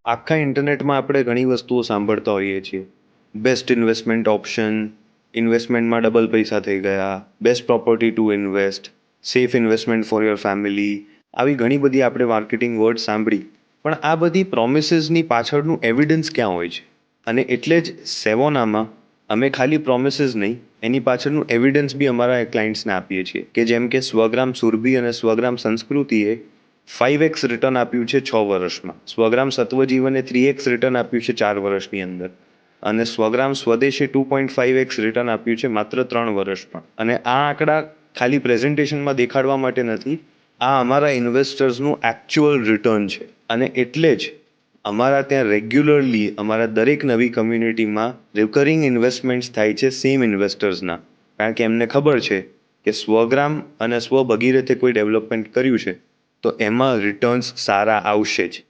આખા ઇન્ટરનેટમાં આપણે ઘણી વસ્તુઓ સાંભળતા હોઈએ છીએ. બેસ્ટ ઇન્વેસ્ટમેન્ટ ઓપ્શન, ઇન્વેસ્ટમેન્ટમાં ડબલ પૈસા થઈ ગયા, best property two invest, safe investment for your family. આવી ઘણી બધી આપણે માર્કેટિંગ વર્ડ સાંભળી. પણ આ બધી પ્રોમિસીસની પાછળનું એવિડન્સ ક્યાં હોય છે? અને એટલે જ સેવોનામાં અમે ખાલી પ્રોમિસીસ નહીં, એની પાછળનું એવિડન્સ બી અમારા ક્લાયન્ટ્સને આપીએ છીએ, કે જેમ કે સ્વગ્રામ સુરભી અને સ્વગ્રામ સંસ્કૃતિએ 5x રિટર્ન આપ્યું છે 6 વર્ષમાં. સ્વગ્રામ સત્વજીવને 3x રિટર્ન આપ્યું છે 4 વર્ષની અંદર. અને સ્વગ્રામ સ્વદેશે 2.5x રિટર્ન આપ્યું છે માત્ર 3 વર્ષમાં. અને આ આંકડા ખાલી પ્રેઝન્ટેશનમાં દેખાડવા માટે નથી, આ અમારા ઇન્વેસ્ટર્સનું એકચ્યુઅલ રિટર્ન છે. અને એટલે જ અમારા ત્યાં રેગ્યુલરલી અમારા દરેક નવી કમ્યુનિટીમાં રિકરિંગ ઇન્વેસ્ટમેન્ટ્સ થાય છે સેમ ઇન્વેસ્ટર્સના. કારણ કે એમને ખબર છે કે સ્વગ્રામ અને સ્વ ભગીરથે કોઈ ડેવલપમેન્ટ કર્યું છે તો એમાં રિટર્ન્સ સારા આવશે જ.